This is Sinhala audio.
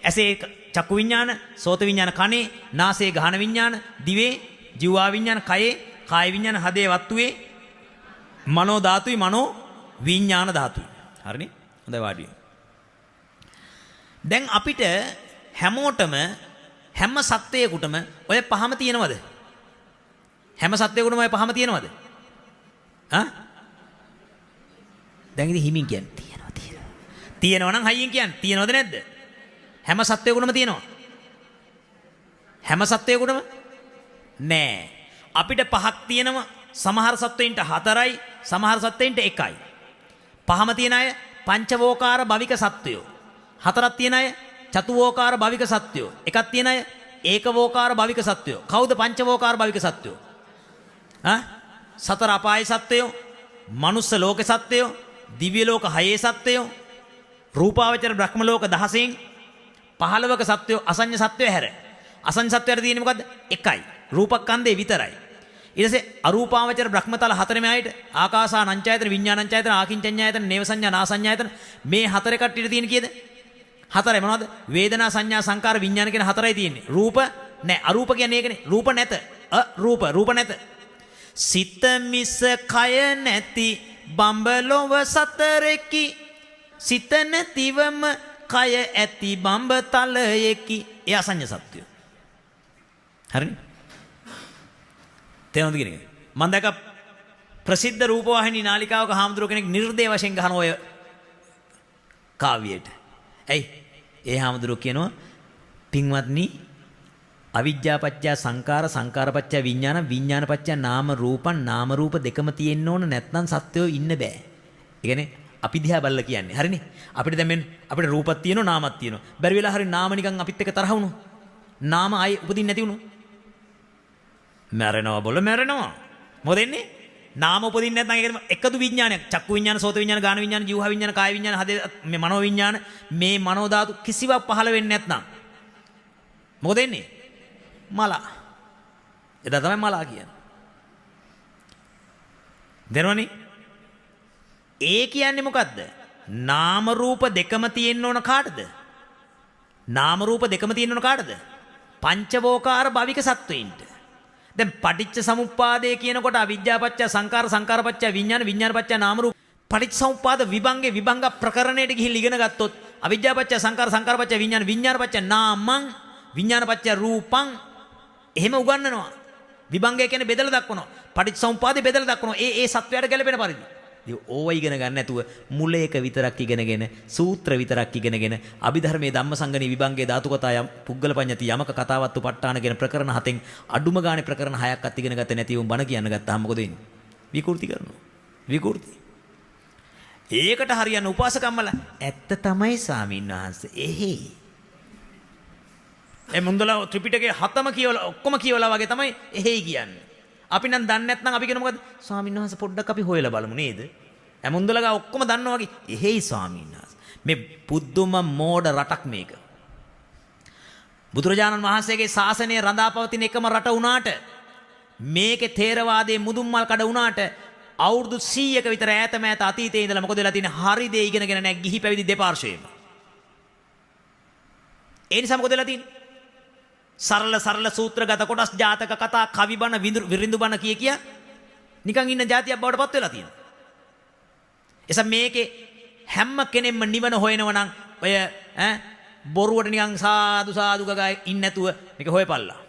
ඇසේ චක්කු විඥාන, සෝත විඥාන කනේ, නාසයේ ගහන විඥාන, දිවේ ජීවා විඥාන, කයේ කාය විඥාන, හදේ වත්තුවේ මනෝ ධාතුයි, මනෝ විඥාන ධාතුයි. හරිනේ? හොඳයි වාඩි වෙන්න. දැන් අපිට හැමෝටම හැම සත්වයකටම ඔය පහම තියෙනවද? හැම සත්වයකටම ඔය පහම තියෙනවද? දැන් ඉතින් හිමින් කියන්නේ තියෙනවා නම් හයියෙන් කියන්නේ තියෙනවද නැද්ද? හැම සත්වයකටම තියෙනවා. හැම සත්වයකටම නෑ. අපිට පහක් තියෙනවා. සමහර සත්වයින්ට 4යි, සමහර සත්වයින්ට 1යි. පහම තියෙන අය පංචවෝකාර භවික සත්වයෝ. 4ක් තියෙන අය චතුවෝකාර භවික සත්වයෝ. 1ක් තියෙන අය ඒකවෝකාර භවික සත්වයෝ. කවුද පංචවෝකාර භවික සත්වයෝ? සතර අපායේ සත්වයෝ, මනුස්ස ලෝක සත්වයෝ, දිව්‍ය ලෝක 6 සත්වයෝ, රූපාවචර බ්‍රහ්ම ලෝක 16න් 15ක සත්වයෝ අසඤ්ඤ සත්වයෝ හැර. අසඤ්ඤ සත්වයට තියෙන්නේ මොකද්ද? 1යි. රූපස්කන්ධේ විතරයි. ඊට පස්සේ අරූපාවචර බ්‍රහ්මතල 4ම ආයත ආකාසා නංචායතන විඥානංචායතන ආකින්චඤ්ඤායතන නේව සංඥා නාසඤ්ඤායතන මේ 4 කට්ටියට තියෙන කීයද? 4යි. මොනවද? වේදනා සංඥා සංකාර විඥාන කියන 4යි තියෙන්නේ. රූප නැහැ. අරූප කියන්නේ ඒකනේ. රූප නැත. රූප නැත. සිත මිස කය නැති බඹලොව සතරෙකි. සිත නැතිවම කය ඇති බඹතලයකි. ඒ අසඤ්ඤ සත්‍යය. හරිනේ? තේරුණාද කියන්නේ? මම දැක ප්‍රසිද්ධ රූපවාහිනී නාලිකාවක හාමුදුරුව කෙනෙක් නිර්දේ වශයෙන් ගහන ඔය කාව්‍යයට. ඇයි? ඒ හාමුදුරුව කියනවා පින්වත්නි අවිජ්ජාපච්චය සංකාර, සංකාරපච්චය විඥාන, විඥානපච්චය නාම රූපං, නාම රූප දෙකම තියෙන්න ඕන නැත්නම් සත්වයෝ ඉන්න බෑ. ඒ කියන්නේ අපි දිහා බලලා කියන්නේ. හරිනේ? අපිට දැන් අපිට රූපක් තියෙනවා, නාමයක් තියෙනවා. බැරි වෙලා හරි නාම නිකන් අපිත් එක්ක තරහ වුණා. නාම ආයේ උපදින්න නැති වුණා. මැරෙනවා බොල මැරෙනවා. මොකද එන්නේ? නාම උපදින්නේ නැත්නම් ඒකම එකදු විඥානයක්. චක්කු විඥාන, සෝත විඥාන, ගාන විඥාන, ජීවහා විඥාන, කාය විඥාන, හදේ මේ මනෝ විඥාන, මේ මනෝ ධාතු කිසිවක් පහළ වෙන්නේ නැත්නම් මොකද එන්නේ? මලා. එදා තමයි මලා කියන්නේ. දරවනේ? ඒ කියන්නේ මොකද්ද? නාම රූප දෙකම තියෙන්න ඕන කාටද? නාම රූප දෙකම තියෙන්න ඕන කාටද? පංචවෝකාර භවික සත්වයින්ට. දැන් පටිච්ච සමුප්පාදය කියනකොට අවිජ්ජාපච්චය සංකාර, සංකාරපච්චය විඥාන, විඥානපච්චය නාම රූප. පටිච්ච සමුප්පාද විභංගේ විභංග ප්‍රකරණයට ගිහින් ඉගෙන ගත්තොත් අවිජ්ජාපච්චය සංකාර, සංකාරපච්චය විඥාන, විඥානපච්චය නාමං, විඥානපච්චය රූපං එහෙම උගන්වනවා. විභංගය කියන්නේ බෙදලා දක්වනවා. පටිච්ච සමුප්පාදේ බෙදලා දක්වනවා. ඒ සත්වයට ගැලපෙන පරිදි. ඉතින් ඕව ඉගෙන ගන්න නැතුව මුලයක විතරක් ඉගෙනගෙන, සූත්‍ර විතරක් ඉගෙනගෙන, අභිධර්මයේ ධම්මසංගණී විභංගයේ ධාතු කතා යම් පුද්ගල පඤ්ඤති යමක කතාවත්තු ප ဋ ාණ කියන ප්‍රකරණ 7න් අඩුම ගානේ ප්‍රකරණ 6ක්වත් ඉගෙන ගත්තේ නැති උන් බණ කියන්න ගත්තාම මොකද වෙන්නේ? විකෘති කරනවා. විකෘති. ඒකට හරියන උපාසකම්මල ඇත්ත තමයි ස්වාමීන් වහන්සේ. එහෙයි. මුන්දලා ත්‍රිපිටකයේ 7ම කියවලා ඔක්කොම කියවලා වගේ තමයි එහෙයි කියන්නේ. අපි නම් දන්නේ නැත්නම් අපි කියන මොකද? ස්වාමීන් වහන්සේ පොඩ්ඩක් අපි හොයලා බලමු නේද? මුන්දලගා ඔක්කොම දන්නවා වගේ එහෙයි ස්වාමීන් වහන්සේ. මේ පුදුම මෝඩ රටක් මේක. බුදුරජාණන් වහන්සේගේ ශාසනය රඳාපවතින එකම රට වුණාට මේකේ තේරවාදයේ මුදුන්මල් කඩ වුණාට අවුරුදු 100ක විතර ඈත මෑත අතීතයේ ඉඳලා මොකද වෙලා තියෙන්නේ? හරි දේ ඉගෙනගෙන නැහැ ගිහි පැවිදි දෙපාර්ශ්වයේම. ඒ නිසා මොකද වෙලා තියෙන්නේ? සරල සූත්‍රගත කොටස් ජාතක කතා කවි බණ විරිඳු බණ කිය නිකන් ඉන්න જાතියක් බවට පත් වෙලා තියෙනවා. එසම් මේකේ හැම කෙනෙක්ම නිවන හොයනවා නම් ඔය බොරුවට නිකන් සාදු ගගා ඉන්නේ නැතුව මේක හොයපල්ලා.